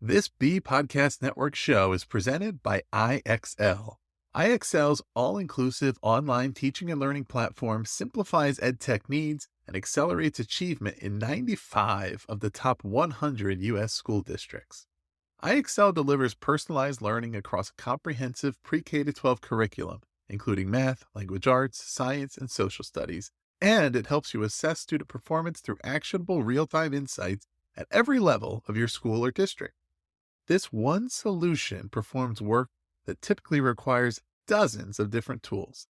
This B Podcast Network show is presented by IXL. IXL's all-inclusive online teaching and learning platform simplifies edtech needs and accelerates achievement in 95 of the top 100 U.S. school districts. IXL delivers personalized learning across a comprehensive pre-K-12 curriculum, including math, language arts, science, and social studies, and it helps you assess student performance through actionable real-time insights at every level of your school or district. This one solution performs work that typically requires dozens of different tools.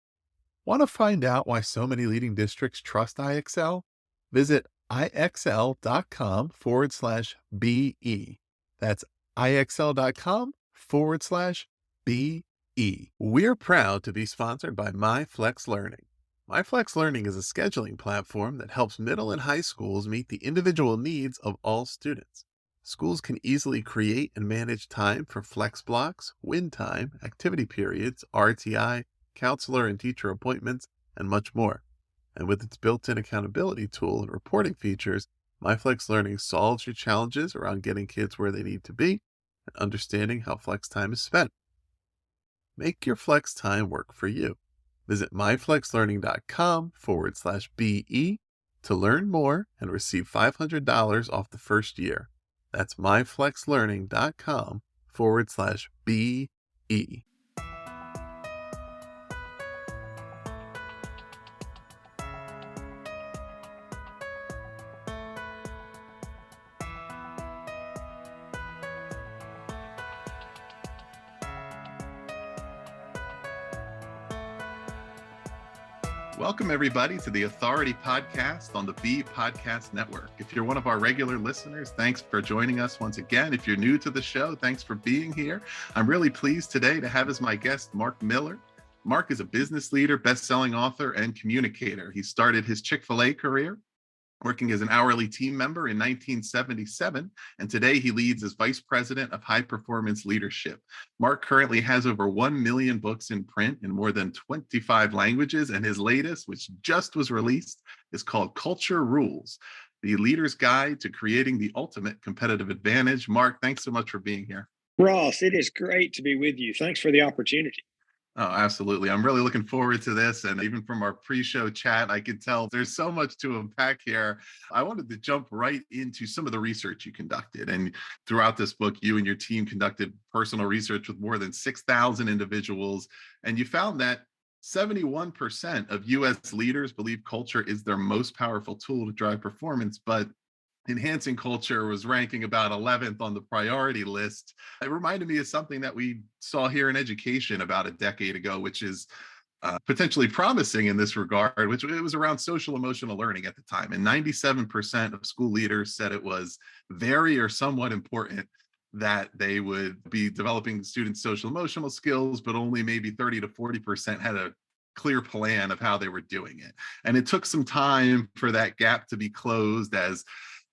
Want to find out why so many leading districts trust IXL? Visit ixl.com/BE. That's ixl.com/BE. We're proud to be sponsored by MyFlex Learning. MyFlex Learning is a scheduling platform that helps middle and high schools meet the individual needs of all students. Schools can easily create and manage time for flex blocks, win time, activity periods, RTI, counselor and teacher appointments, and much more. And with its built-in accountability tool and reporting features, MyFlex Learning solves your challenges around getting kids where they need to be and understanding how flex time is spent. Make your flex time work for you. Visit myflexlearning.com/BE to learn more and receive $500 off the first year. That's myflexlearning.com/BE. Welcome, everybody, to the Authority Podcast on the B Podcast Network. If you're one of our regular listeners, thanks for joining us once again. If you're new to the show, thanks for being here. I'm really pleased today to have as my guest Mark Miller. Mark is a business leader, best-selling author, and communicator. He started his Chick-Fil-A career working as an hourly team member in 1977, and today he leads as Vice President of High Performance Leadership. Mark currently has over 1 million books in print in more than 25 languages, and his latest, which just was released, is called Culture Rules, the Leader's Guide to Creating the Ultimate Competitive Advantage. Mark, thanks so much for being here. Ross, it is great to be with you. Thanks for the opportunity. Oh, absolutely. I'm really looking forward to this. And even from our pre-show chat, I could tell there's so much to unpack here. I wanted to jump right into some of the research you conducted. And throughout this book, you and your team conducted personal research with more than 6,000 individuals. And you found that 71% of US leaders believe culture is their most powerful tool to drive performance, but enhancing culture was ranking about 11th on the priority list. It reminded me of something that we saw here in education about a decade ago, which is potentially promising in this regard, which it was around social emotional learning at the time. And 97% of school leaders said it was very or somewhat important that they would be developing students' social emotional skills, but only maybe 30 to 40% had a clear plan of how they were doing it. And it took some time for that gap to be closed as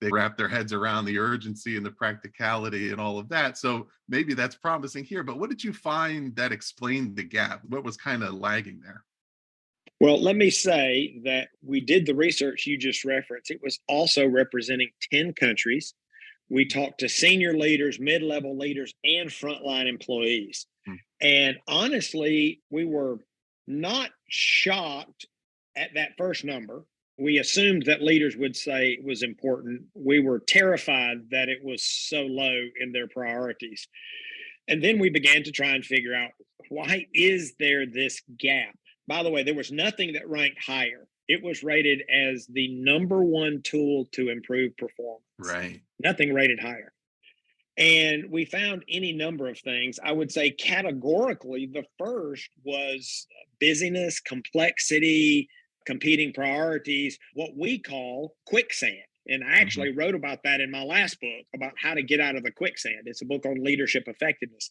they wrap their heads around the urgency and the practicality and all of that. So maybe that's promising here. But what did you find that explained the gap? What was kind of lagging there? Well, let me say that we did the research you just referenced. It was also representing 10 countries. We talked to senior leaders, mid-level leaders, and frontline employees. Hmm. And honestly, we were not shocked at that first number. We assumed that leaders would say it was important. We were terrified that it was so low in their priorities. And then we began to try and figure out, why is there this gap? By the way, there was nothing that ranked higher. It was rated as the number one tool to improve performance. Right. Nothing rated higher. And we found any number of things. I would say categorically, the first was busyness, complexity, competing priorities, what we call quicksand. And I actually wrote about that in my last book, about how to get out of the quicksand. It's a book on leadership effectiveness.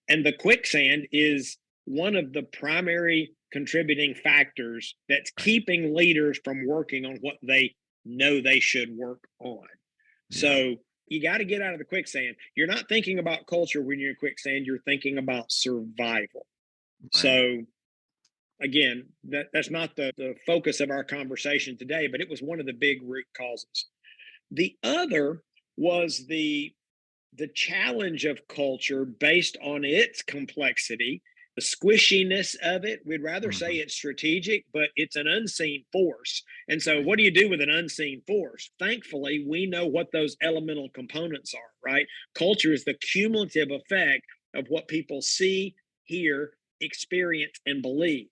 And the quicksand is one of the primary contributing factors that's keeping leaders from working on what they know they should work on. Yeah. So you got to get out of the quicksand. You're not thinking about culture when you're in quicksand, you're thinking about survival. Right. So again, that's not the focus of our conversation today, but it was one of the big root causes. The other was the the challenge of culture based on its complexity, the squishiness of it. We'd rather say Mhm. it's strategic, but it's an unseen force. And so, Right. what do you do with an unseen force? Thankfully, we know what those elemental components are, right? Culture is the cumulative effect of what people see, hear, experience, and believe.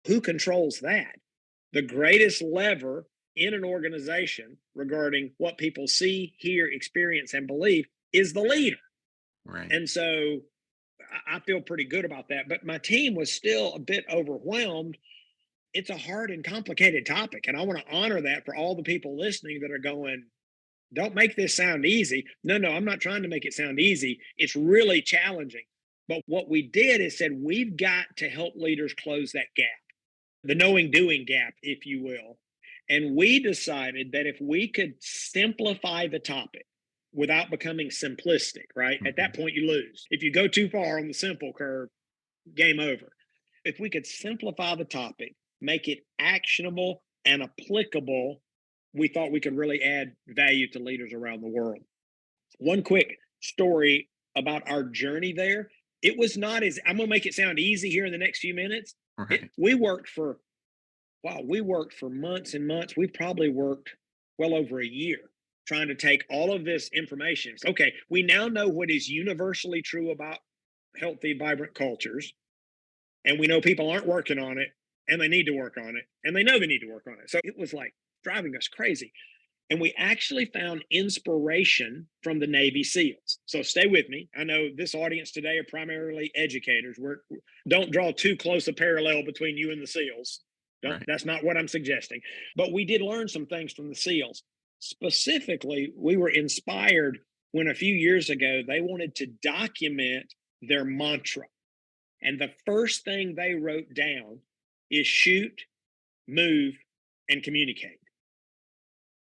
Who controls that? The greatest lever in an organization regarding what people see, hear, experience, and believe is the leader. Right. And so I feel pretty good about that. But my team was still a bit overwhelmed. It's a hard and complicated topic. And I want to honor that for all the people listening that are going, don't make this sound easy. No, no, I'm not trying to make it sound easy. It's really challenging. But what we did is said, we've got to help leaders close that gap, the knowing doing gap, if you will. And we decided that if we could simplify the topic without becoming simplistic, right? At that Mhm. point, you lose. If you go too far on the simple curve, game over. If we could simplify the topic, make it actionable and applicable, we thought we could really add value to leaders around the world. One quick story about our journey there. It was not as, I'm going to make it sound easy here in the next few minutes. Right. We worked for, wow, we worked for months and months. We probably worked well over a year trying to take all of this information. Okay, we now know what is universally true about healthy, vibrant cultures, and we know people aren't working on it, and they need to work on it, and they know they need to work on it. So it was like driving us crazy. And we actually found inspiration from the Navy SEALs. So stay with me. I know this audience today are primarily educators. Don't draw too close a parallel between you and the SEALs. Don't, Right. that's not what I'm suggesting. But we did learn some things from the SEALs. Specifically, we were inspired when a few years ago they wanted to document their mantra. And the first thing they wrote down is shoot, move, and communicate.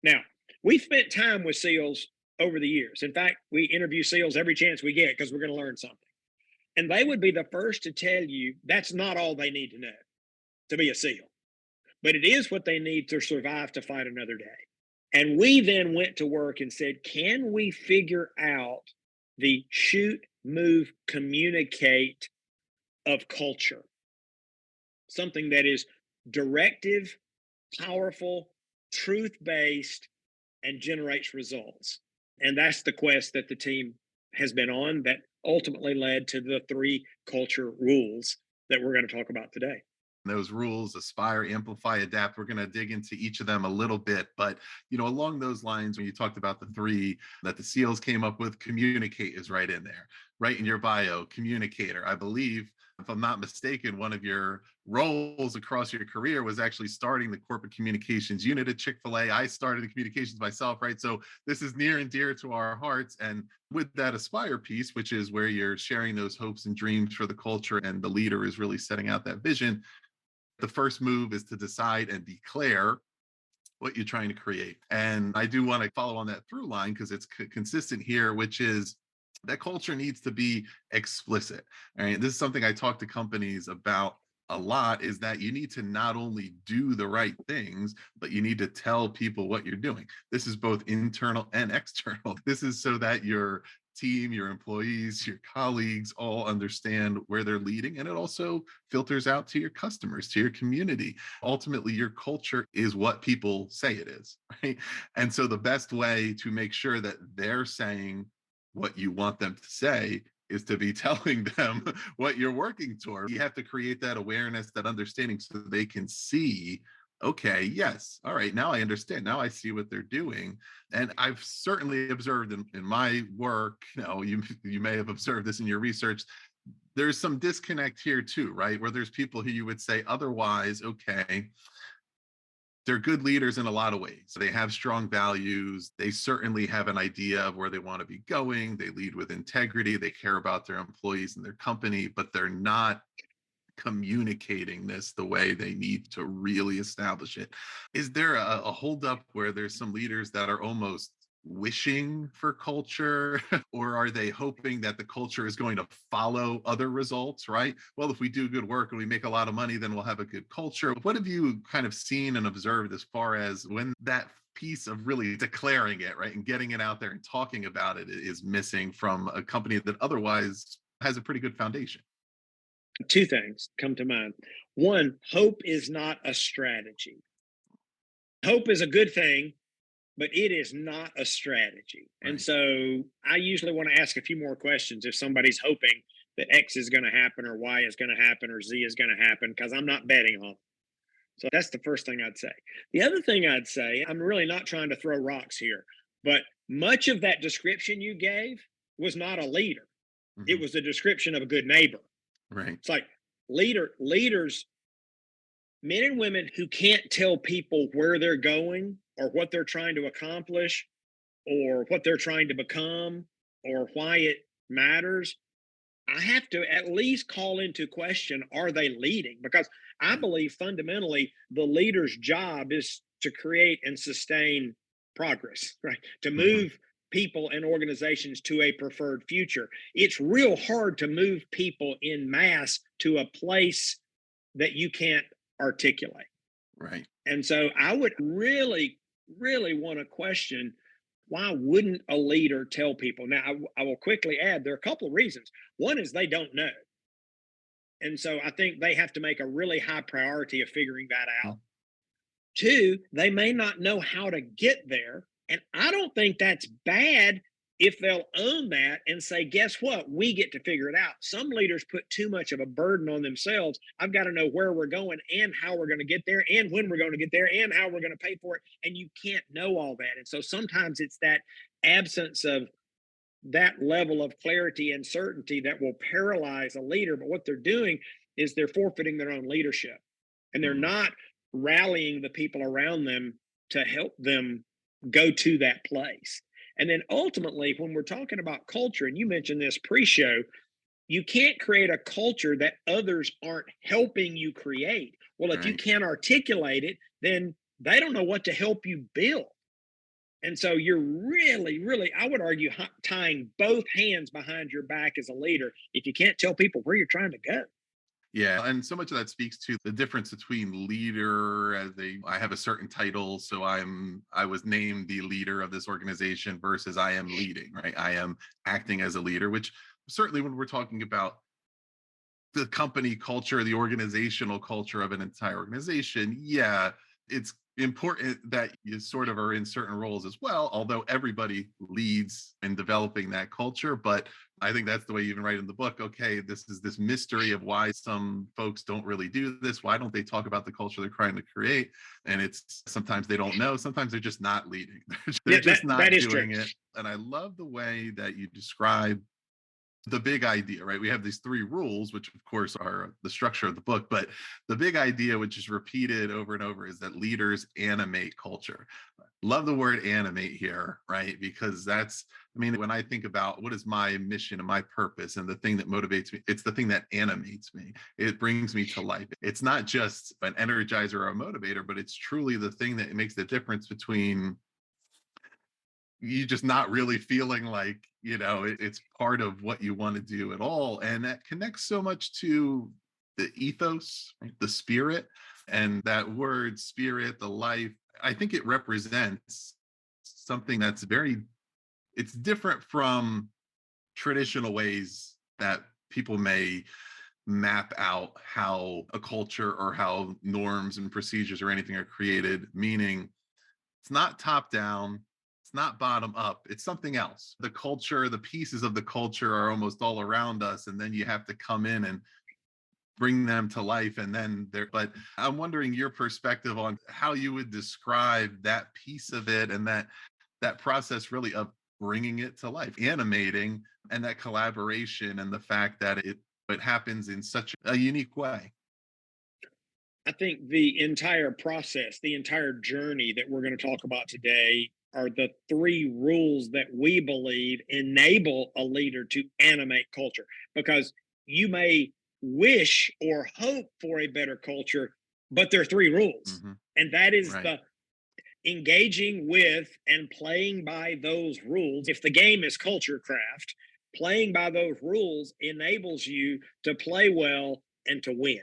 Now, we spent time with SEALs over the years. In fact, we interview SEALs every chance we get because we're going to learn something. And they would be the first to tell you that's not all they need to know to be a SEAL, but it is what they need to survive to fight another day. And we then went to work and said, can we figure out the shoot, move, communicate of culture? Something that is directive, powerful, truth based, and generates results. And that's the quest that the team has been on that ultimately led to the three culture rules that we're going to talk about today. Those rules, aspire, amplify, adapt, we're going to dig into each of them a little bit, but along those lines, when you talked about the three that the SEALs came up with, communicate is right in there, right in your bio. Communicator, I believe, if I'm not mistaken, one of your roles across your career was actually starting the corporate communications unit at Chick-Fil-A. I started the communications myself, right? So this is near and dear to our hearts. And with that aspire piece, which is where you're sharing those hopes and dreams for the culture and the leader is really setting out that vision, the first move is to decide and declare what you're trying to create. And I do want to follow on that through line because it's consistent here, which is that culture needs to be explicit. All right. This is something I talk to companies about a lot, is that you need to not only do the right things, but you need to tell people what you're doing. This is both internal and external. This is so that your team, your employees, your colleagues all understand where they're leading. And it also filters out to your customers, to your community. Ultimately, your culture is what people say it is, right? And so the best way to make sure that they're saying what you want them to say is to be telling them what you're working toward. You have to create that awareness, that understanding, so they can see, okay, yes, all right, now I understand. Now I see what they're doing. And I've certainly observed in my work, you may have observed this in your research, there's some disconnect here too, right? Where there's people who you would say otherwise, okay, they're good leaders in a lot of ways. They have strong values. They certainly have an idea of where they want to be going. They lead with integrity. They care about their employees and their company, but they're not communicating this the way they need to really establish it. Is there a holdup where there's some leaders that are almost wishing for culture, or are they hoping that the culture is going to follow other results, right? Well, if we do good work and we make a lot of money, then we'll have a good culture. What have you kind of seen and observed as far as when that piece of really declaring it, right, and getting it out there and talking about it is missing from a company that otherwise has a pretty good foundation. Two things come to mind. One, hope is not a strategy. Hope is a good thing, but it is not a strategy. And Right. so I usually want to ask a few more questions if somebody's hoping that X is going to happen or Y is going to happen or Z is going to happen, because I'm not betting on it. So that's the first thing I'd say. The other thing I'd say, I'm really not trying to throw rocks here, but much of that description you gave was not a leader. It Hmm. was a description of a good neighbor. Right. It's like leaders, men and women who can't tell people where they're going or what they're trying to accomplish or what they're trying to become or why it matters. I have to at least call into question, are they leading? Because I Right. believe fundamentally the leader's job is to create and sustain progress, right? To Hmm. move people and organizations to a preferred future. It's real hard to move people in mass to a place that you can't articulate. Right. And so I would really, really want to question, why wouldn't a leader tell people? Now, I will quickly add there are a couple of reasons. One is they don't know. And so I think they have to make a really high priority of figuring that out. Two, they may not know how to get there. And I don't think that's bad if they'll own that and say, guess what? We get to figure it out. Some leaders put too much of a burden on themselves. I've got to know where we're going and how we're going to get there and when we're going to get there and how we're going to pay for it. And you can't know all that. And so sometimes it's that absence of that level of clarity and certainty that will paralyze a leader. But what they're doing is they're forfeiting their own leadership and they're Hmm. not rallying the people around them to help them go to that place. And then ultimately, when we're talking about culture, and you mentioned this pre show, you can't create a culture that others aren't helping you create. Well, if you Right. can't articulate it, then they don't know what to help you build. And so you're really, really, I would argue, tying both hands behind your back as a leader if you can't tell people where you're trying to go. Yeah, and so much of that speaks to the difference between leader as a I have a certain title, so I was named the leader of this organization versus I am leading, right? I am acting as a leader, which certainly when we're talking about the company culture, the organizational culture of an entire organization, yeah, it's important that you sort of are in certain roles as well, although everybody leads in developing that culture. But I think that's the way you even write in the book. Okay, this is this mystery of why some folks don't really do this. Why don't they talk about the culture they're trying to create? And it's sometimes they don't know, sometimes they're just not leading, they're Yeah, just that not is true. doing it. And I love the way that you describe the big idea, right? We have these three rules, which of course are the structure of the book, but the big idea, which is repeated over and over, is that leaders animate culture. Love the word animate here, right? Because that's, I mean, when I think about what is my mission and my purpose and the thing that motivates me, it's the thing that animates me. It brings me to life. It's not just an energizer or a motivator, but it's truly the thing that makes the difference between you just not really feeling like it's part of what you want to do at all, and that connects so much to the ethos, right? The spirit, and that word spirit, the life, I think it represents something that's very, it's different from traditional ways that people may map out how a culture or how norms and procedures or anything are created, meaning it's not top down. It's not bottom up. It's something else. The culture, the pieces of the culture are almost all around us. And then you have to come in and bring them to life. And then there, but I'm wondering your perspective on how you would describe that piece of it and that process really of bringing it to life, animating, and that collaboration and the fact that it happens in such a unique way. I think the entire process, the entire journey that we're going to talk about today are the three rules that we believe enable a leader to animate culture. Because you may wish or hope for a better culture, but there are three rules. Hmm. And that is Right. the engaging with and playing by those rules. If the game is culture craft, playing by those rules enables you to play well and to win.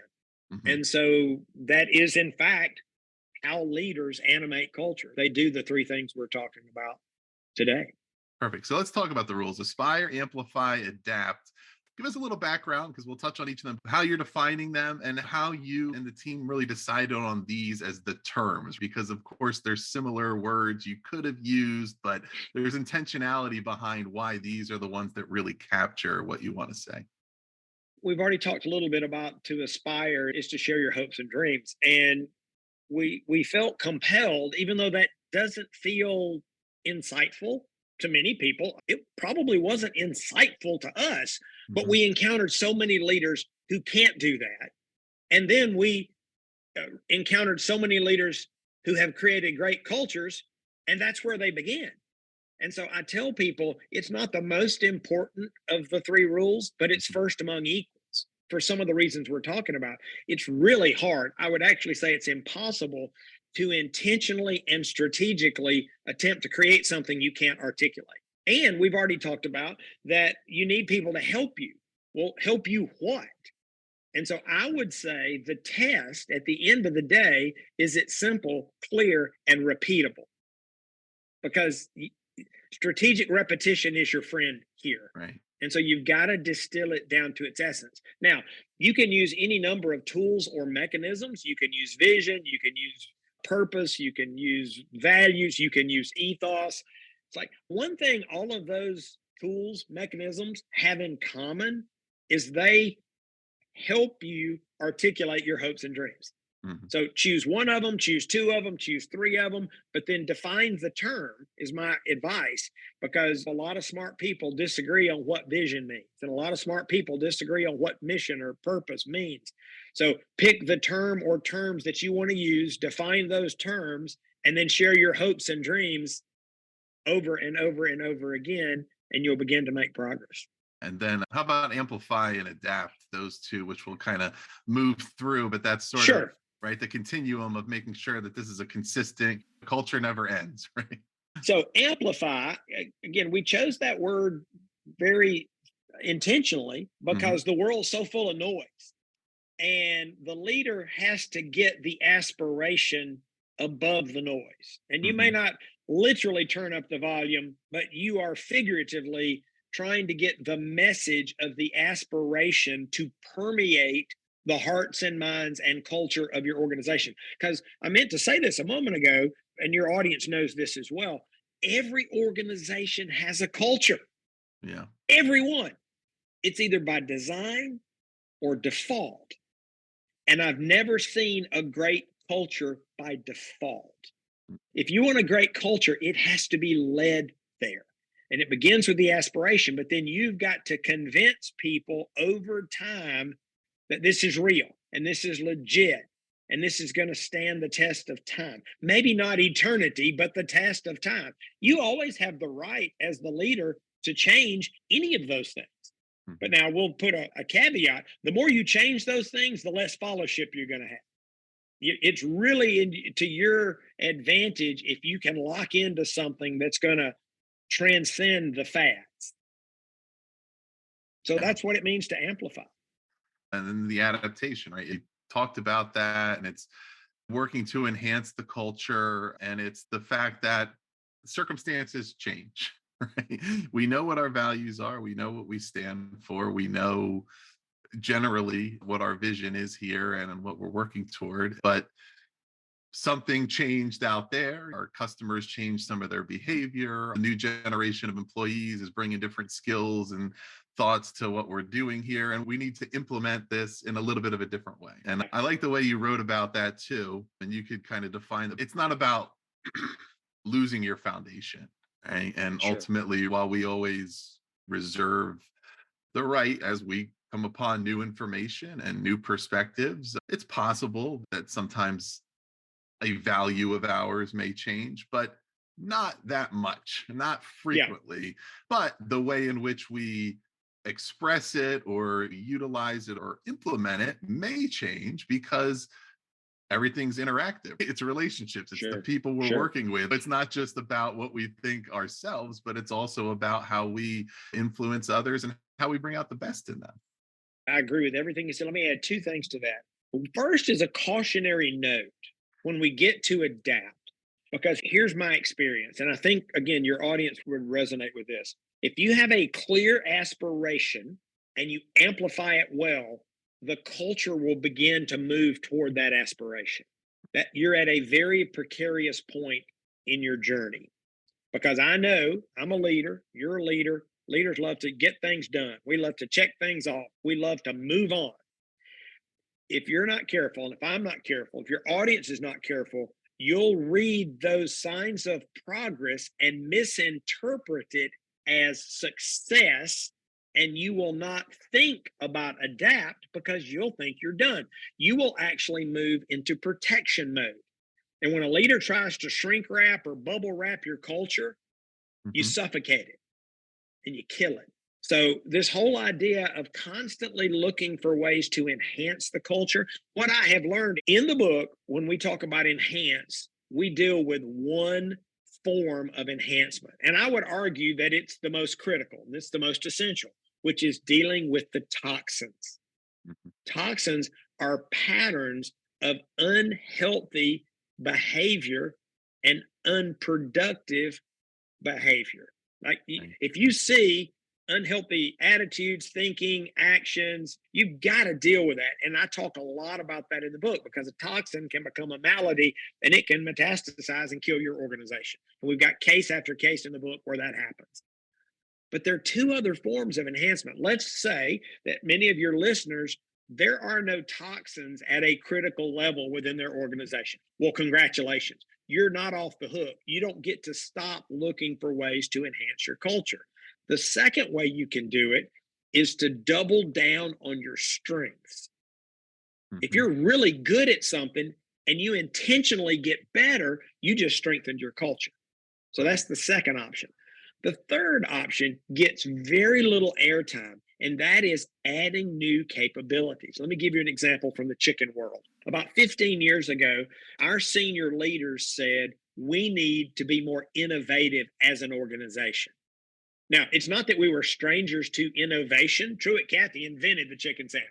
Hmm. And so that is, in fact, how leaders animate culture. They do the three things we're talking about today. Perfect. So let's talk about the rules: aspire, amplify, adapt. Give us a little background because we'll touch on each of them, how you're defining them, and how you and the team really decided on these as the terms. Because, of course, there's similar words you could have used, but there's intentionality behind why these are the ones that really capture what you want to say. We've already talked a little bit about to aspire is to share your hopes and dreams. And we felt compelled, even though that doesn't feel insightful to many people. It probably wasn't insightful to us, but Mhm. we encountered so many leaders who can't do that. And then we encountered so many leaders who have created great cultures, and that's where they began. And so I tell people it's not the most important of the three rules, but it's first among equals for some of the reasons we're talking about. It's really hard. I would actually say it's impossible to intentionally and strategically attempt to create something you can't articulate. And we've already talked about that you need people to help you. Well, help you what? And so I would say the test at the end of the day is it simple, clear, and repeatable because strategic repetition is your friend here. Right. And so you've got to distill it down to its essence. Now, you can use any number of tools or mechanisms. You can use vision, you can use purpose, you can use values, you can use ethos. It's like one thing all of those tools, mechanisms have in common is they help you articulate your hopes and dreams. Mhm. So choose one of them, choose two of them, choose three of them, but then define the term is my advice because a lot of smart people disagree on what vision means. And a lot of smart people disagree on what mission or purpose means. So pick the term or terms that you want to use, define those terms, and then share your hopes and dreams over and over and over again, and you'll begin to make progress. And then how about amplify and adapt, those two, which we'll kind of move through, but that's sort of Sure. right the continuum of making sure that this is a consistent culture never ends, right? So amplify, again, we chose that word very intentionally Hmm. because the world's so full of noise. And the leader has to get the aspiration above the noise. And you may Hmm. not literally turn up the volume, but you are figuratively trying to get the message of the aspiration to permeate the hearts and minds and culture of your organization. Because I meant to say this a moment ago, and your audience knows this as well. Every organization has a culture, Yeah. everyone. It's either by design or default. And I've never seen a great culture by default. If you want a great culture, it has to be led there. And it begins with the aspiration, but then you've got to convince people over time that this is real and this is legit and this is going to stand the test of time. Maybe not eternity, but the test of time. You always have the right as the leader to change any of those things. But Mhm. now we'll put a caveat. The more you change those things, the less followership you're going to have. It's really to your advantage if you can lock into something that's going to transcend the fads. So Yeah. that's what it means to amplify. And then the adaptation, right? You talked about that, and it's working to enhance the culture, and it's the fact that circumstances change. Right? We know what our values are, we know what we stand for, we know generally what our vision is here and what we're working toward, but something changed out there. Our customers changed some of their behavior. A new generation of employees is bringing different skills and thoughts to what we're doing here. And we need to implement this in a little bit of a different way. And I like the way you wrote about that too. And you could kind of define that it's not about losing your foundation. Right? And Sure. ultimately, while we always reserve the right as we come upon new information and new perspectives, it's possible that sometimes a value of ours may change, but not that much, not Yeah. frequently. But the way in which we express it or utilize it or implement it may change because everything's interactive. It's relationships, it's the Sure. people we're Sure. working with. It's not just about what we think ourselves, but it's also about how we influence others and how we bring out the best in them. I agree with everything you said. Let me add two things to that. First is a cautionary note. when we get to adapt. Because here's my experience, and I think, again, your audience would resonate with this. If you have a clear aspiration and you amplify it well, the culture will begin to move toward that aspiration. That you're at a very precarious point in your journey. Because I know I'm a leader, you're a leader. Leaders love to get things done. We love to check things off. We love to move on. If you're not careful, and if I'm not careful, if your audience is not careful, you'll read those signs of progress and misinterpret it as success. And you will not think about adapt because you'll think you're done. You will actually move into protection mode. And when a leader tries to shrink wrap or bubble wrap your culture, you Mhm. suffocate it and you kill it. So, this whole idea of constantly looking for ways to enhance the culture, what I have learned in the book, when we talk about enhance, we deal with one form of enhancement. And I would argue that it's the most critical, and it's the most essential, which is dealing with the toxins. Mhm. Toxins are patterns of unhealthy behavior and unproductive behavior. Like, Right. if you see unhealthy attitudes, thinking, actions, you've got to deal with that. And I talk a lot about that in the book because a toxin can become a malady and it can metastasize and kill your organization. And we've got case after case in the book where that happens. But there are two other forms of enhancement. Let's say that many of your listeners, there are no toxins at a critical level within their organization. Well, congratulations. You're not off the hook. You don't get to stop looking for ways to enhance your culture. The second way you can do it is to double down on your strengths. If Mhm. you're really good at something and you intentionally get better, you just strengthened your culture. So Right. that's the second option. The third option gets very little airtime, and that is adding new capabilities. Let me give you an example from the chicken world. About 15 years ago, our senior leaders said, we need to be more innovative as an organization. Now, it's not that we were strangers to innovation. Truett Cathy invented the chicken sandwich.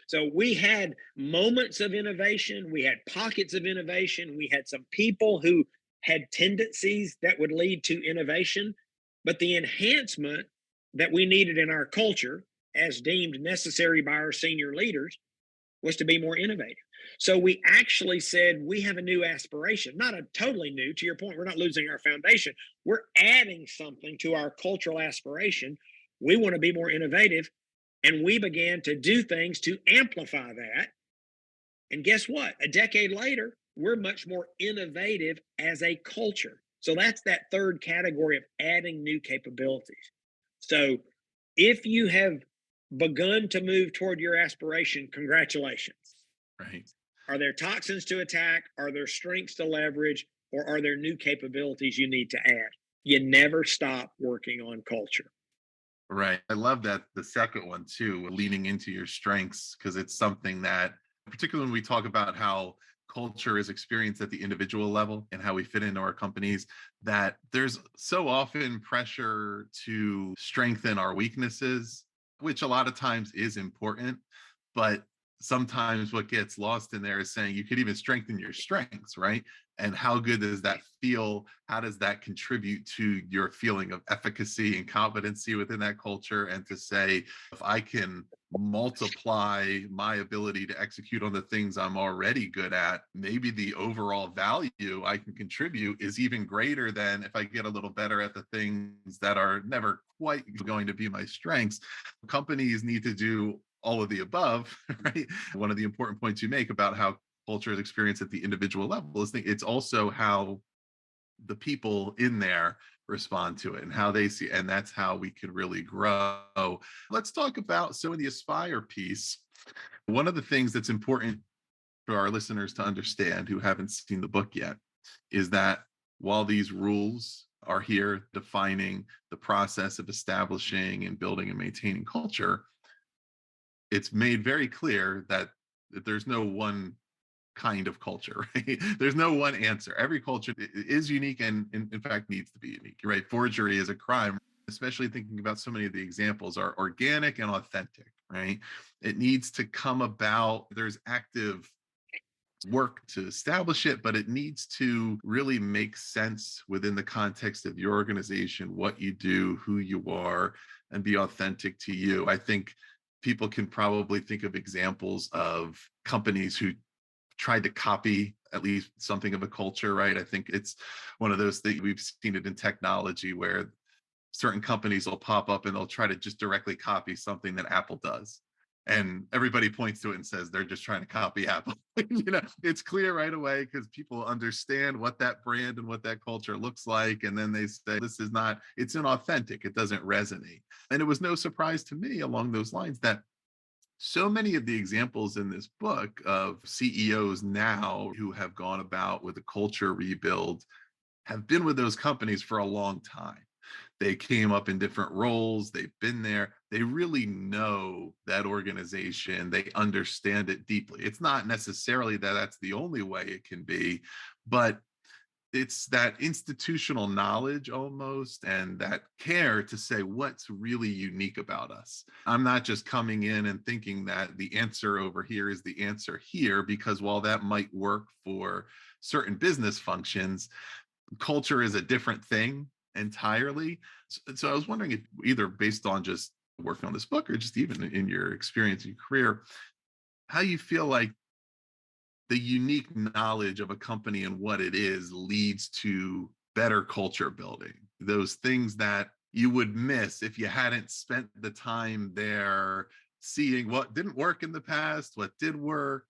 So we had moments of innovation, we had pockets of innovation, we had some people who had tendencies that would lead to innovation, but the enhancement that we needed in our culture, as deemed necessary by our senior leaders, was to be more innovative. So we actually said we have a new aspiration, not a totally new, to your point, we're not losing our foundation. We're adding something to our cultural aspiration. We want to be more innovative. And we began to do things to amplify that. And guess what? A decade later, we're much more innovative as a culture. So that's that third category of adding new capabilities. So if you have begun to move toward your aspiration, congratulations. Right. Are there toxins to attack? Are there strengths to leverage? Or are there new capabilities you need to add? You never stop working on culture. Right. I love that the second one too, leaning into your strengths, because it's something that, particularly when we talk about how culture is experienced at the individual level and how we fit into our companies, that there's so often pressure to strengthen our weaknesses, which a lot of times is important. But sometimes what gets lost in there is saying you could even strengthen your strengths, right? And how good does that feel? How does that contribute to your feeling of efficacy and competency within that culture? And to say, if I can multiply my ability to execute on the things I'm already good at, maybe the overall value I can contribute is even greater than if I get a little better at the things that are never quite going to be my strengths. Companies need to do all of the above, right? One of the important points you make about how culture is experienced at the individual level is it's also how the people in there respond to it and how they see, and that's how we can really grow. Let's talk about, so in the Aspire piece, one of the things that's important for our listeners to understand who haven't seen the book yet is that while these rules are here defining the process of establishing and building and maintaining culture, it's made very clear that there's no one kind of culture, right? There's no one answer. Every culture is unique and in fact needs to be unique, right? Forgery is a crime, especially thinking about so many of the examples are organic and authentic, right? It needs to come about. There's active work to establish it, but it needs to really make sense within the context of your organization, what you do, who you are, and be authentic to you. I think people can probably think of examples of companies who tried to copy at least something of a culture, right? I think it's one of those things. We've seen it in technology where certain companies will pop up and they'll try to just directly copy something that Apple does. And everybody points to it and says they're just trying to copy Apple. It's clear right away because people understand what that brand and what that culture looks like. And then they say, this is not, it's inauthentic. It doesn't resonate. And it was no surprise to me along those lines that so many of the examples in this book of CEOs now who have gone about with a culture rebuild have been with those companies for a long time. They came up in different roles, they've been there, they really know that organization, they understand it deeply. It's not necessarily that that's the only way it can be, but it's that institutional knowledge almost and that care to say what's really unique about us. I'm not just coming in and thinking that the answer over here is the answer here, because while that might work for certain business functions, culture is a different thing entirely. So I was wondering if either based on just working on this book or just even in your experience in your career, how you feel like the unique knowledge of a company and what it is leads to better culture building. Those things that you would miss if you hadn't spent the time there seeing what didn't work in the past, what did work,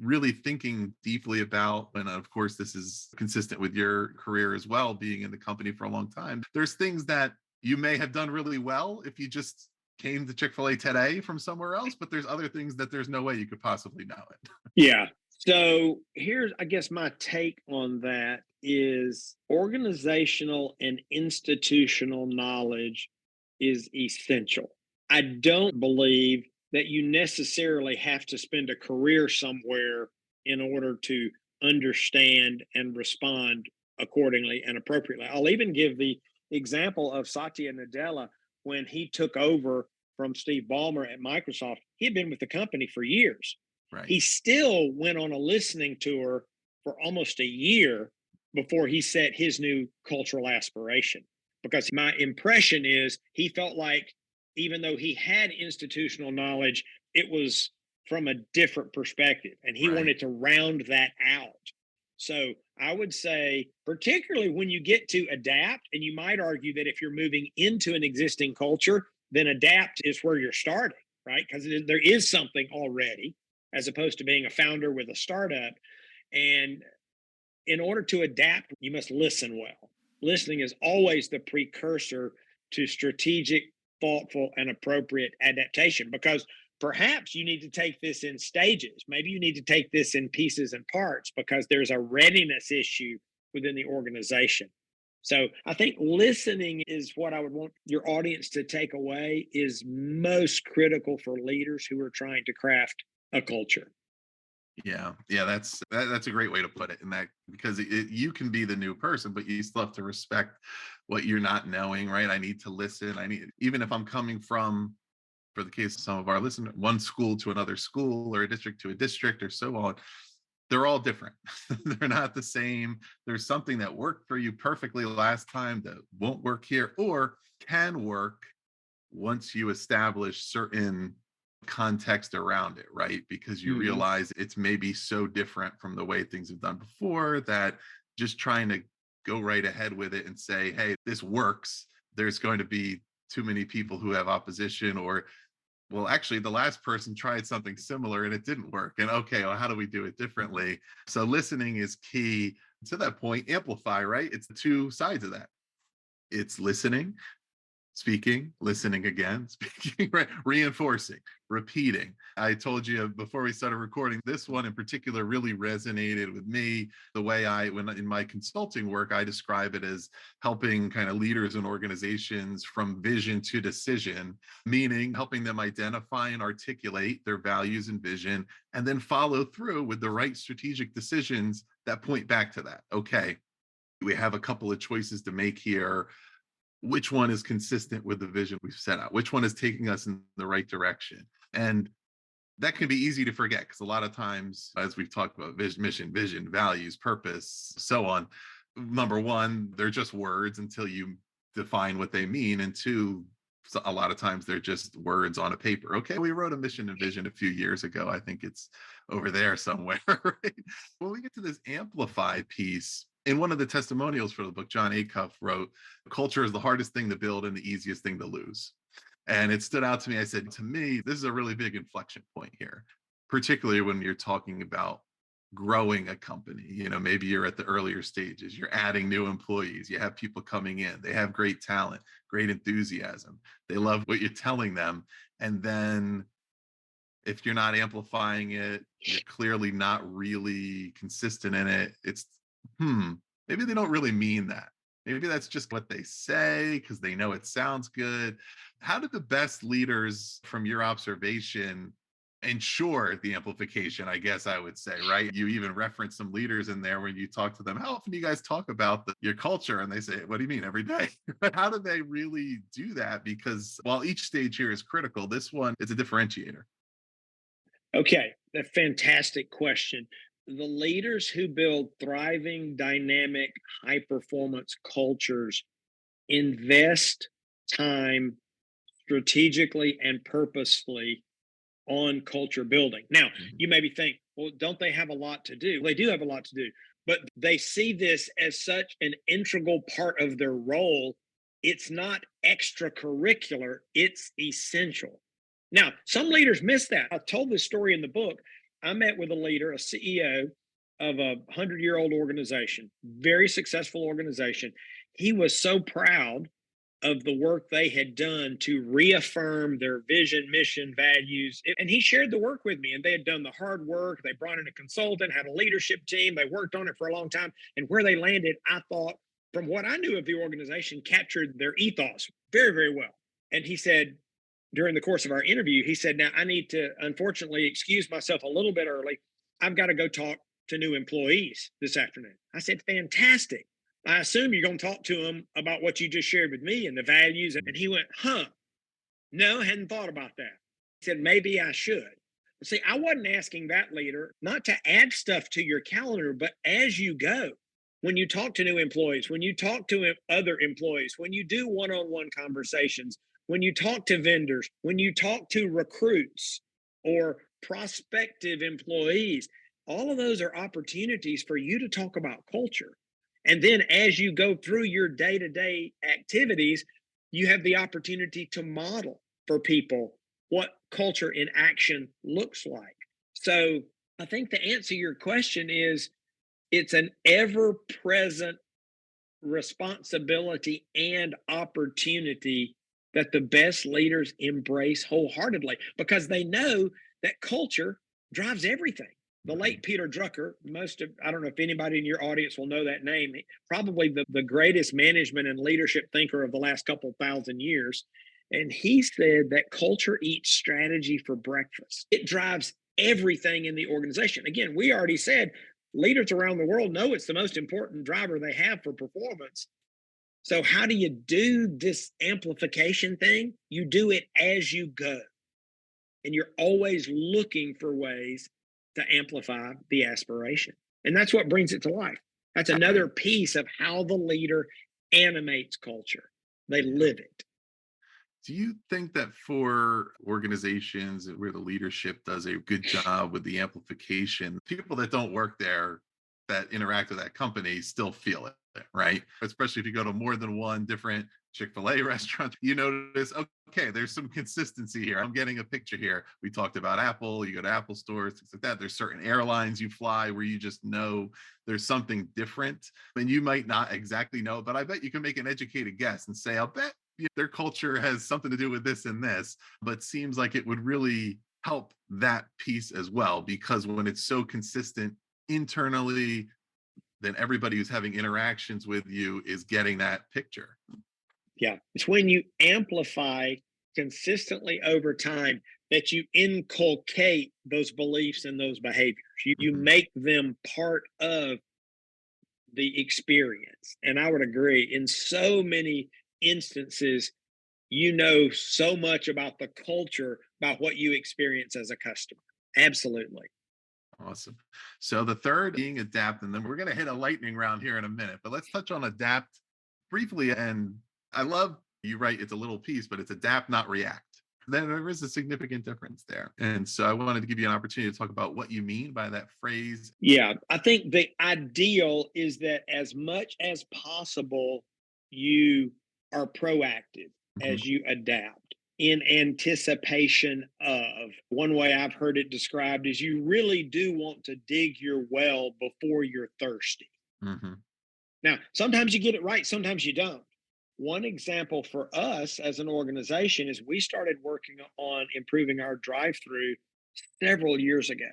really thinking deeply about. And of course, this is consistent with your career as well, being in the company for a long time. There's things that you may have done really well if you just came to Chick-fil-A today from somewhere else, but there's other things that there's no way you could possibly know it. Yeah. So here's, I guess, my take on that is organizational and institutional knowledge is essential. I don't believe that you necessarily have to spend a career somewhere in order to understand and respond accordingly and appropriately. I'll even give the example of Satya Nadella when he took over from Steve Ballmer at Microsoft. He had been with the company for years. Right. He still went on a listening tour for almost a year before he set his new cultural aspiration. Because my impression is he felt like even though he had institutional knowledge, it was from a different perspective and he Right. wanted to round that out. So I would say, particularly when you get to adapt, and you might argue that if you're moving into an existing culture, then adapt is where you're starting, right? Because there is something already as opposed to being a founder with a startup. And in order to adapt, you must listen well. Listening is always the precursor to strategic, thoughtful, and appropriate adaptation because perhaps you need to take this in stages. Maybe you need to take this in pieces and parts because there's a readiness issue within the organization. So I think listening is what I would want your audience to take away is most critical for leaders who are trying to craft a culture. Yeah, that's a great way to put it. And that because you can be the new person, but you still have to respect what you're not knowing, right? I need to listen. I need even if I'm coming from, for the case of some of our listeners, one school to another school or a district to a district or so on. They're all different. They're not the same. There's something that worked for you perfectly last time that won't work here or can work once you establish certain context around it, right? Because you Mm-hmm. realize it's maybe so different from the way things have done before that just trying to go right ahead with it and say, hey, this works. There's going to be too many people who have opposition or well, actually, the last person tried something similar and it didn't work. And okay, well, how do we do it differently? So listening is key. To that point, amplify, right? It's the two sides of that. It's listening, speaking, listening again, speaking, right? Reinforcing, repeating. I told you before we started recording, this one in particular really resonated with me. The way when in my consulting work, I describe it as helping kind of leaders and organizations from vision to decision, meaning helping them identify and articulate their values and vision, and then follow through with the right strategic decisions that point back to that. Okay, we have a couple of choices to make here. Which one is consistent with the vision we've set out? Which one is taking us in the right direction? And that can be easy to forget because a lot of times, as we've talked about, vision, values, purpose, so on. Number one, they're just words until you define what they mean. And two, so a lot of times they're just words on a paper. Okay, we wrote a mission and vision a few years ago. I think it's over there somewhere. Right? When we get to this amplify piece, in one of the testimonials for the book, John Acuff wrote, "Culture is the hardest thing to build and the easiest thing to lose." And it stood out to me. I said, to me, this is a really big inflection point here, particularly when you're talking about growing a company. Maybe you're at the earlier stages, you're adding new employees, you have people coming in, they have great talent, great enthusiasm, they love what you're telling them. And then if you're not amplifying it, you're clearly not really consistent in it. It's, maybe they don't really mean that. Maybe that's just what they say because they know it sounds good. How did the best leaders, from your observation, ensure the amplification? I guess I would say, right? You even reference some leaders in there when you talk to them. How often do you guys talk about your culture? And they say, "What do you mean, every day?" But how do they really do that? Because while each stage here is critical, this one is a differentiator. Okay, a fantastic question. The leaders who build thriving, dynamic, high performance cultures invest time strategically and purposefully on culture building. Now, Mhm. you maybe think, well, don't they have a lot to do? They do have a lot to do, but they see this as such an integral part of their role. It's not extracurricular, it's essential. Now, some leaders miss that. I told this story in the book. I met with a leader, a CEO of a 100-year-old organization, very successful organization. He was so proud of the work they had done to reaffirm their vision, mission, values. And he shared the work with me, and they had done the hard work. They brought in a consultant, had a leadership team. They worked on it for a long time. And where they landed, I thought, from what I knew of the organization, captured their ethos very, very well. And he said, during the course of our interview, he said, "Now I need to unfortunately excuse myself a little bit early. I've got to go talk to new employees this afternoon." I said, "Fantastic. I assume you're going to talk to them about what you just shared with me and the values." And he went, "Huh, no, hadn't thought about that." He said, "Maybe I should." See, I wasn't asking that leader not to add stuff to your calendar, but as you go, when you talk to new employees, when you talk to other employees, when you do one on one conversations, when you talk to vendors, when you talk to recruits or prospective employees, all of those are opportunities for you to talk about culture. And then as you go through your day to day activities, you have the opportunity to model for people what culture in action looks like. So I think to answer your question is it's an ever present responsibility and opportunity that the best leaders embrace wholeheartedly because they know that culture drives everything. The late Mhm. Peter Drucker, I don't know if anybody in your audience will know that name, probably the greatest management and leadership thinker of the last couple thousand years. And he said that culture eats strategy for breakfast. It drives everything in the organization. Again, we already said leaders around the world know it's the most important driver they have for performance. So, how do you do this amplification thing? You do it as you go, and you're always looking for ways to amplify the aspiration. And that's what brings it to life. That's another Right. piece of how the leader animates culture. They Yeah. live it. Do you think that for organizations where the leadership does a good job with the amplification, people that don't work there that interact with that company still feel it, right? Especially if you go to more than one different Chick-fil-A restaurant, you notice, okay, there's some consistency here. I'm getting a picture here. We talked about Apple, you go to Apple stores, things like that. There's certain airlines you fly where you just know there's something different. And you might not exactly know, but I bet you can make an educated guess and say, I'll bet their culture has something to do with this and this, but seems like it would really help that piece as well because when it's so consistent internally, then everybody who's having interactions with you is getting that picture. Yeah. It's when you amplify consistently over time that you inculcate those beliefs and those behaviors. You Mhm. make them part of the experience. And I would agree in so many instances, you know so much about the culture, about what you experience as a customer. Absolutely. Awesome. So the third being adapt, and then we're going to hit a lightning round here in a minute, but let's touch on adapt briefly. And I love you write it's a little piece, but it's adapt, not react. Then there is a significant difference there. And so I wanted to give you an opportunity to talk about what you mean by that phrase. Yeah, I think the ideal is that as much as possible, you are proactive Mhm. as you adapt in anticipation of. One way I've heard it described is you really do want to dig your well before you're thirsty. Mhm. Now, sometimes you get it right, sometimes you don't. One example for us as an organization is we started working on improving our drive through several years ago.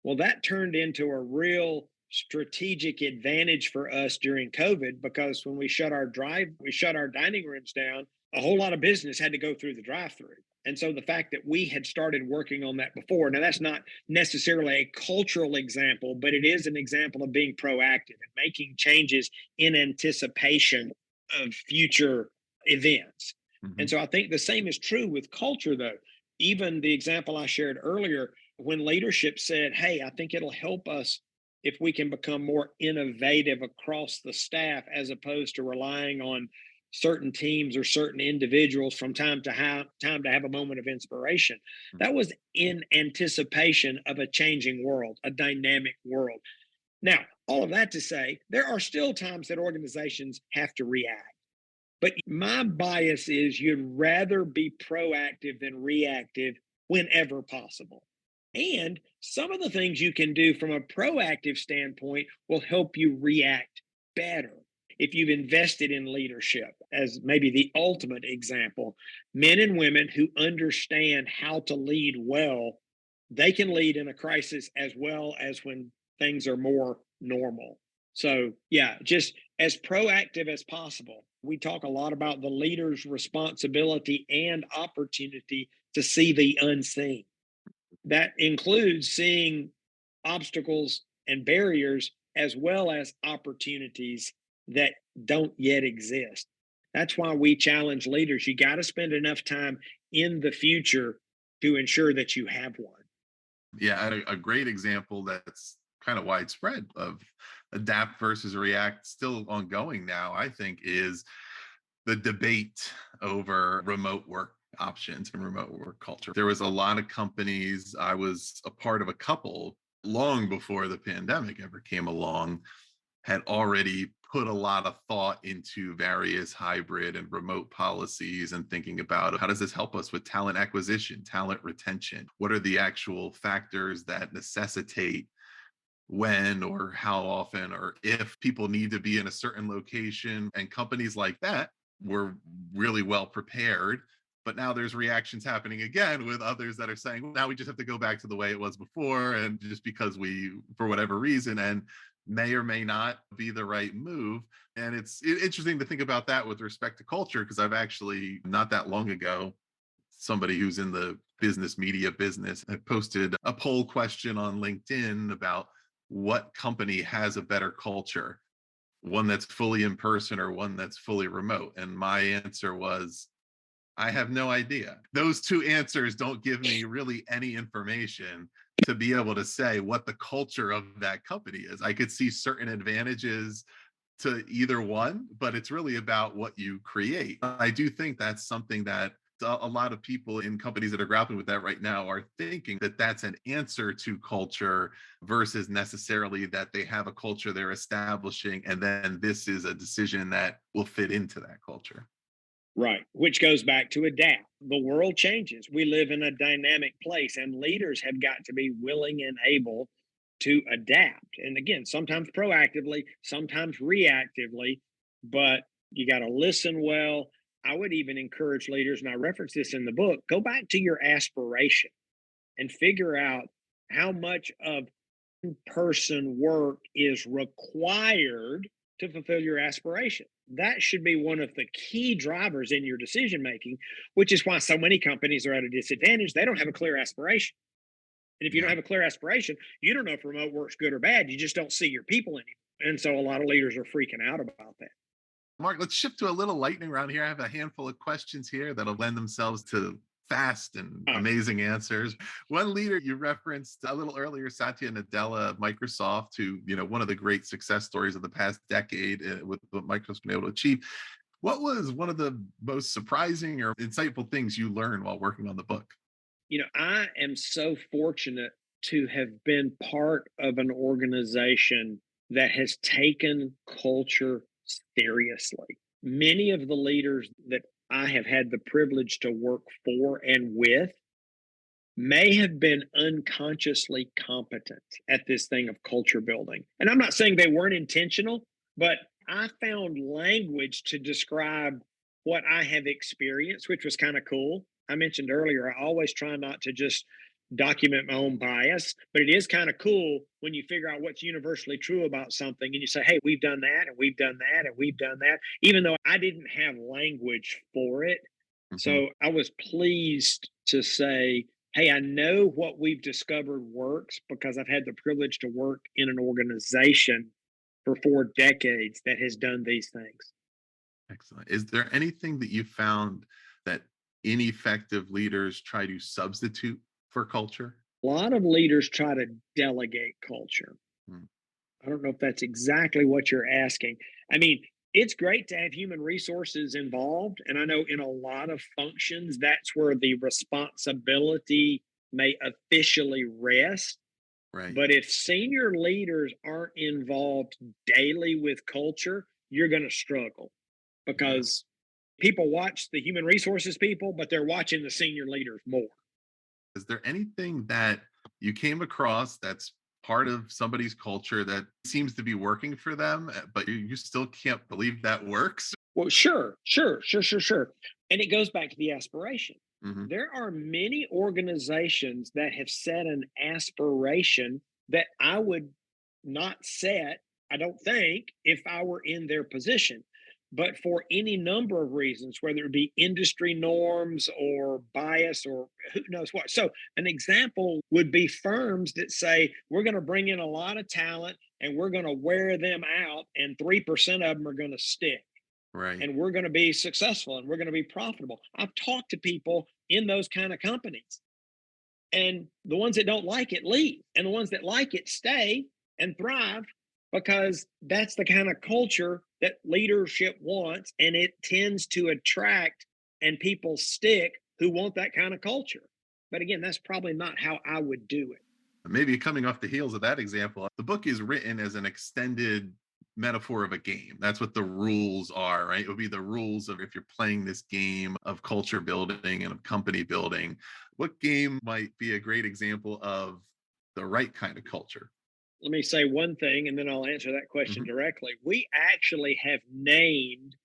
Well, that turned into a real strategic advantage for us during COVID because when we shut our dining rooms down, a whole lot of business had to go through the drive-through. And so the fact that we had started working on that before, now that's not necessarily a cultural example, but it is an example of being proactive and making changes in anticipation of future events. And Mhm. so I think the same is true with culture, though. Even the example I shared earlier, when leadership said, hey, I think it'll help us if we can become more innovative across the staff as opposed to relying on certain teams or certain individuals from time to have a moment of inspiration. Mhm. That was in anticipation of a changing world, a dynamic world. Now, all of that to say, there are still times that organizations have to react. But my bias is you'd rather be proactive than reactive whenever possible. And some of the things you can do from a proactive standpoint will help you react better. If you've invested in leadership, as maybe the ultimate example, men and women who understand how to lead well, they can lead in a crisis as well as when things are more normal. So, yeah, just as proactive as possible. We talk a lot about the leader's responsibility and opportunity to see the unseen. That includes seeing obstacles and barriers as well as opportunities that don't yet exist. That's why we challenge leaders. You got to spend enough time in the future to ensure that you have one. Yeah, and a great example that's kind of widespread of adapt versus react, still ongoing now, I think, is the debate over remote work options and remote work culture. There was a lot of companies, I was a part of a couple long before the pandemic ever came along, had already put a lot of thought into various hybrid and remote policies and thinking about how does this help us with talent acquisition, talent retention? What are the actual factors that necessitate when or how often or if people need to be in a certain location? And companies like that were really well prepared. But now there's reactions happening again with others that are saying, well, now we just have to go back to the way it was before. And just because we, for whatever reason, and may or may not be the right move. And it's interesting to think about that with respect to culture, because I've actually not that long ago, somebody who's in the business media business had posted a poll question on LinkedIn about what company has a better culture, one that's fully in person or one that's fully remote. And my answer was, I have no idea. Those two answers don't give me really any information to be able to say what the culture of that company is. I could see certain advantages to either one, but it's really about what you create. I do think that's something that a lot of people in companies that are grappling with that right now are thinking that that's an answer to culture versus necessarily that they have a culture they're establishing and then this is a decision that will fit into that culture. Right. Which goes back to adapt. The world changes. We live in a dynamic place, and leaders have got to be willing and able to adapt. And again, sometimes proactively, sometimes reactively, but you got to listen well. I would even encourage leaders, and I reference this in the book, go back to your aspiration and figure out how much of person work is required to fulfill your aspiration. That should be one of the key drivers in your decision making, which is why so many companies are at a disadvantage. They don't have a clear aspiration. And if you don't Yeah. have a clear aspiration, you don't know if remote work's good or bad. You just don't see your people anymore. And so a lot of leaders are freaking out about that. Mark, let's shift to a little lightning round here. I have a handful of questions here that'll lend themselves to fast and Oh, amazing answers. One leader you referenced a little earlier, Satya Nadella of Microsoft, who, one of the great success stories of the past decade with what Microsoft's been able to achieve. What was one of the most surprising or insightful things you learned while working on the book? I am so fortunate to have been part of an organization that has taken culture seriously. Many of the leaders that I have had the privilege to work for and with may have been unconsciously competent at this thing of culture building. And I'm not saying they weren't intentional, but I found language to describe what I have experienced, which was kind of cool. I mentioned earlier, I always try not to just document my own bias, but it is kind of cool when you figure out what's universally true about something and you say, hey, we've done that and we've done that and we've done that, even though I didn't have language for it. Mhm. So I was pleased to say, hey, I know what we've discovered works because I've had the privilege to work in an organization for 4 decades that has done these things. Excellent. Is there anything that you found that ineffective leaders try to substitute for culture? A lot of leaders try to delegate culture. Mm. I don't know if that's exactly what you're asking. I mean, it's great to have human resources involved. And I know in a lot of functions, that's where the responsibility may officially rest. Right. But if senior leaders aren't involved daily with culture, you're going to struggle Yeah. because people watch the human resources people, but they're watching the senior leaders more. Is there anything that you came across that's part of somebody's culture that seems to be working for them, but you still can't believe that works? Well, sure. And it goes back to the aspiration. Hmm. There are many organizations that have set an aspiration that I would not set, I don't think, if I were in their position. But for any number of reasons, whether it be industry norms or bias or who knows what. So, an example would be firms that say, we're going to bring in a lot of talent and we're going to wear them out, and 3% of them are going to stick Right. and we're going to be successful and we're going to be profitable. I've talked to people in those kind of companies, and the ones that don't like it leave, and the ones that like it stay and thrive because that's the kind of culture that leadership wants, and it tends to attract and people stick who want that kind of culture. But again, that's probably not how I would do it. Maybe coming off the heels of that example, the book is written as an extended metaphor of a game. That's what the rules are, right? It would be the rules of if you're playing this game of culture building and of company building. What game might be a great example of the right kind of culture? Let me say one thing and then I'll answer that question Hmm. directly. We actually have named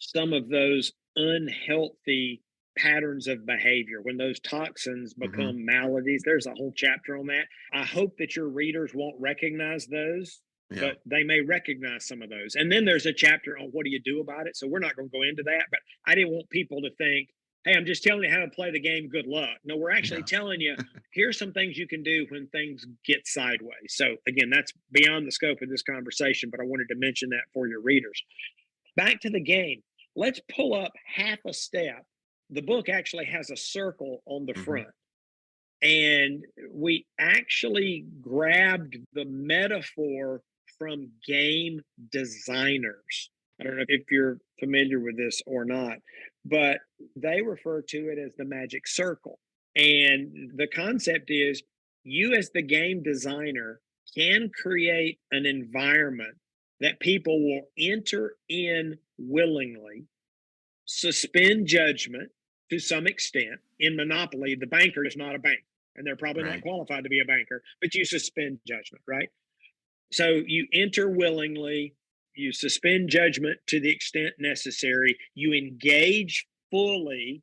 some of those unhealthy patterns of behavior when those toxins Hmm. become maladies. There's a whole chapter on that. I hope that your readers won't recognize those, Yeah. but they may recognize some of those. And then there's a chapter on what do you do about it. So we're not going to go into that, but I didn't want people to think, hey, I'm just telling you how to play the game. Good luck. No, we're actually Yeah. telling you here's some things you can do when things get sideways. So again, that's beyond the scope of this conversation, but I wanted to mention that for your readers. Back to the game. Let's pull up half a step. The book actually has a circle on the Hmm. front. And we actually grabbed the metaphor from game designers. I don't know if you're familiar with this or not, but they refer to it as the magic circle. And the concept is you, as the game designer, can create an environment that people will enter in willingly, suspend judgment to some extent. In Monopoly, the banker is not a banker, and they're probably not Right. qualified to be a banker, but you suspend judgment, right? So you enter willingly, you suspend judgment to the extent necessary, you engage fully,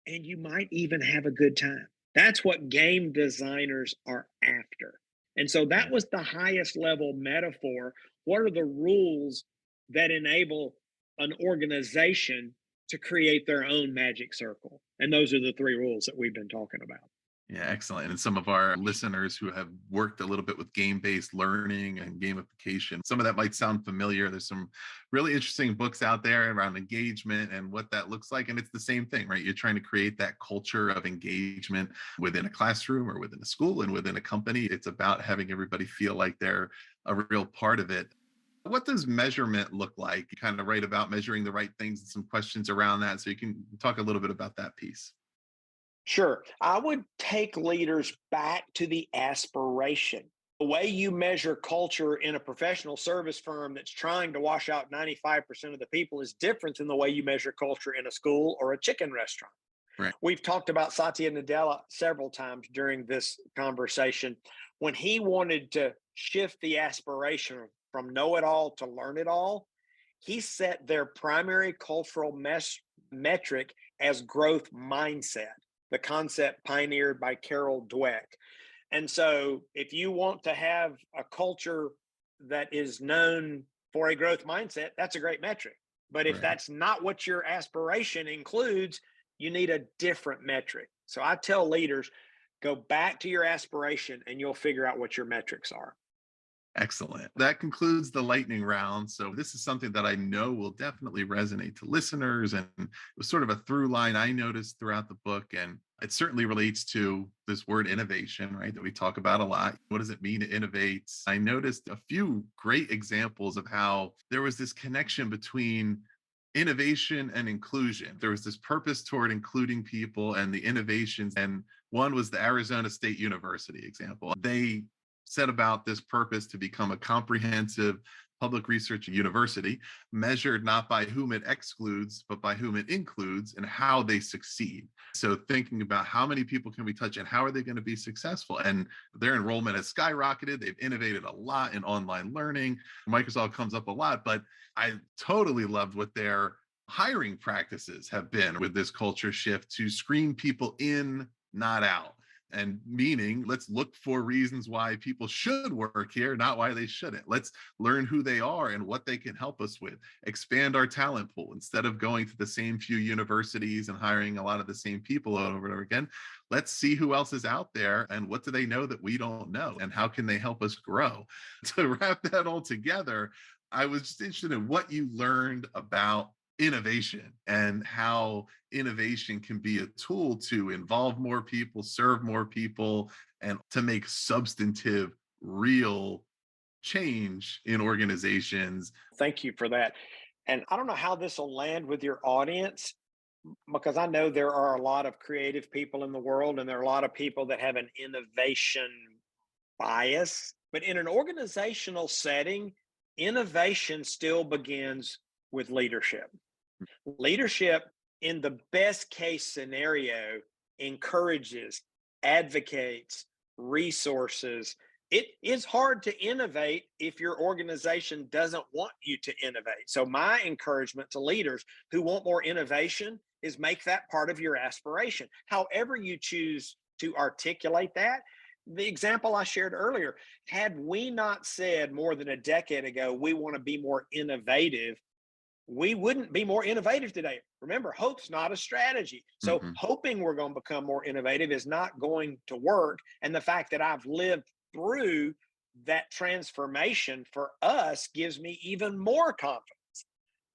and you might even have a good time. That's what game designers are after. And so that Right. was the highest level metaphor. What are the rules that enable an organization to create their own magic circle? And those are the three rules that we've been talking about. Yeah, excellent. And some of our listeners who have worked a little bit with game-based learning and gamification, some of that might sound familiar. There's some really interesting books out there around engagement and what that looks like. And it's the same thing, right? You're trying to create that culture of engagement within a classroom or within a school and within a company. It's about having everybody feel like they're a real part of it. What does measurement look like? You kind of write about measuring the right things and some questions around that. So you can talk a little bit about that piece. Sure. I would take leaders back to the aspiration. The way you measure culture in a professional service firm that's trying to wash out 95% of the people is different than the way you measure culture in a school or a chicken restaurant. Right. We've talked about Satya Nadella several times during this conversation. When he wanted to shift the aspiration from know it all to learn it all, he set their primary cultural metric as growth mindset, the concept pioneered by Carol Dweck. And so, if you want to have a culture that is known for a growth mindset, that's a great metric. But if Right. that's not what your aspiration includes, you need a different metric. So I tell leaders, go back to your aspiration and you'll figure out what your metrics are. Excellent. That concludes the lightning round. So, this is something that I know will definitely resonate to listeners. And it was sort of a through line I noticed throughout the book. And it certainly relates to this word innovation, right? That we talk about a lot. What does it mean to innovate? I noticed a few great examples of how there was this connection between innovation and inclusion. There was this purpose toward including people and the innovations. And one was the Arizona State University example. They set about this purpose to become a comprehensive public research university, measured not by whom it excludes, but by whom it includes and how they succeed. So, thinking about how many people can we touch and how are they going to be successful? And their enrollment has skyrocketed. They've innovated a lot in online learning. Microsoft comes up a lot, but I totally loved what their hiring practices have been with this culture shift to screen people in, not out. And meaning, let's look for reasons why people should work here, not why they shouldn't. Let's learn who they are and what they can help us with. Expand our talent pool instead of going to the same few universities and hiring a lot of the same people over and over again. Let's see who else is out there and what do they know that we don't know and how can they help us grow. To wrap that all together, I was just interested in what you learned about innovation and how innovation can be a tool to involve more people, serve more people, and to make substantive, real change in organizations. Thank you for that. And I don't know how this will land with your audience because I know there are a lot of creative people in the world and there are a lot of people that have an innovation bias. But in an organizational setting, innovation still begins with leadership. Leadership, in the best case scenario, encourages, advocates, resources. It is hard to innovate if your organization doesn't want you to innovate. So, my encouragement to leaders who want more innovation is make that part of your aspiration. However, you choose to articulate that. The example I shared earlier, had we not said more than a decade ago, we want to be more innovative, we wouldn't be more innovative today. Remember, hope's not a strategy. So Mhm. hoping we're going to become more innovative is not going to work. And the fact that I've lived through that transformation for us gives me even more confidence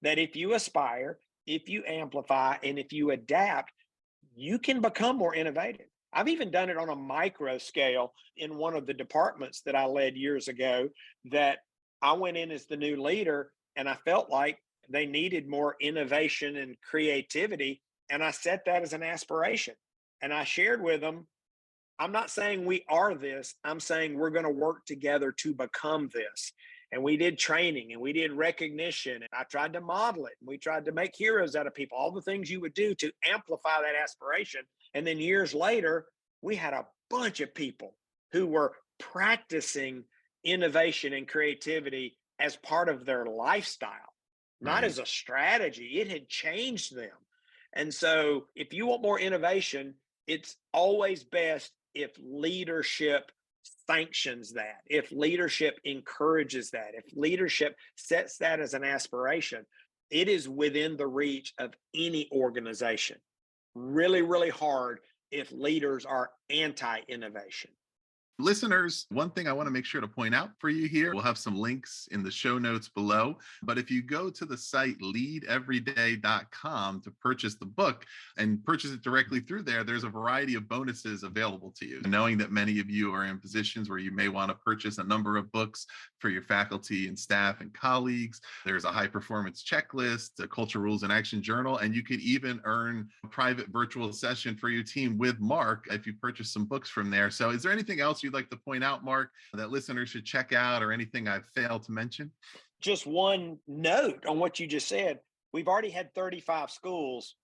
that if you aspire, if you amplify, and if you adapt, you can become more innovative. I've even done it on a micro scale in one of the departments that I led years ago that I went in as the new leader and I felt like they needed more innovation and creativity. And I set that as an aspiration. And I shared with them, I'm not saying we are this, I'm saying we're going to work together to become this. And we did training and we did recognition. And I tried to model it. And we tried to make heroes out of people, all the things you would do to amplify that aspiration. And then years later, we had a bunch of people who were practicing innovation and creativity as part of their lifestyle, not Right. as a strategy. It had changed them. And so, if you want more innovation, it's always best if leadership sanctions that, if leadership encourages that, if leadership sets that as an aspiration, it is within the reach of any organization. Really, really hard if leaders are anti innovation. Listeners, one thing I want to make sure to point out for you here, we'll have some links in the show notes below. But if you go to the site leadeveryday.com to purchase the book and purchase it directly through there, there's a variety of bonuses available to you. Knowing that many of you are in positions where you may want to purchase a number of books for your faculty and staff and colleagues, there's a high performance checklist, a culture rules and action journal, and you can even earn a private virtual session for your team with Mark if you purchase some books from there. So is there anything else you'd like to point out, Mark, that listeners should check out, or anything I've failed to mention? Just one note on what you just said. We've already had 35 schools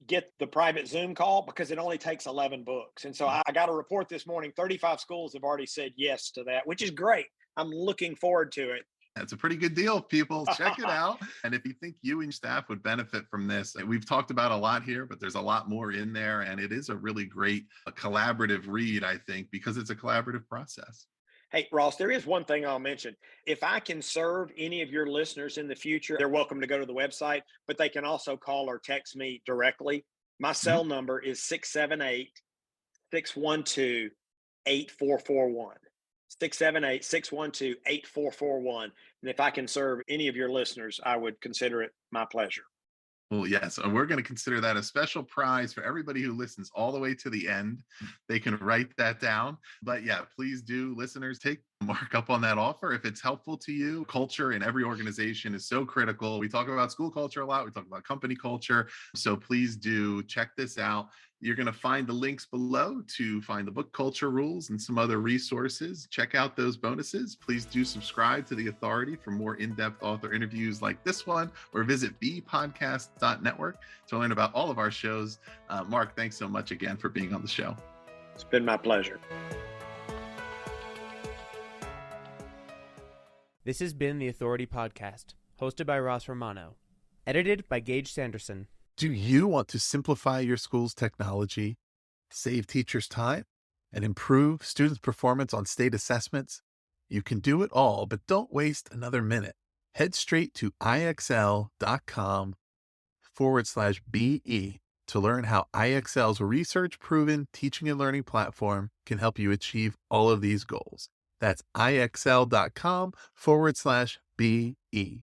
get the private Zoom call because it only takes 11 books. And so I got a report this morning, 35 schools have already said yes to that, which is great. I'm looking forward to it. That's a pretty good deal, people. Check it out. And if you think you and staff would benefit from this, we've talked about a lot here, but there's a lot more in there. And it is a really great collaborative read, I think, because it's a collaborative process. Hey, Ross, there is one thing I'll mention. If I can serve any of your listeners in the future, they're welcome to go to the website, but they can also call or text me directly. My cell number is 678-612-8441. 678-612-8441. And if I can serve any of your listeners, I would consider it my pleasure. Well, yes, and we're going to consider that a special prize for everybody who listens all the way to the end. They can write that down. But yeah, please do, listeners, take Mark up on that offer if it's helpful to you. Culture in every organization is so critical. We talk about school culture a lot. We talk about company culture. So please do check this out. You're going to find the links below to find the book Culture Rules and some other resources. Check out those bonuses. Please do subscribe to The Authority for more in-depth author interviews like this one, or visit bpodcast.network to learn about all of our shows. Mark, thanks so much again for being on the show. It's been my pleasure. This has been The Authority Podcast, hosted by Ross Romano, edited by Gage Sanderson. Do you want to simplify your school's technology, save teachers time, and improve students' performance on state assessments? You can do it all, but don't waste another minute. Head straight to ixl.com/BE to learn how IXL's research-proven teaching and learning platform can help you achieve all of these goals. That's ixl.com/BE.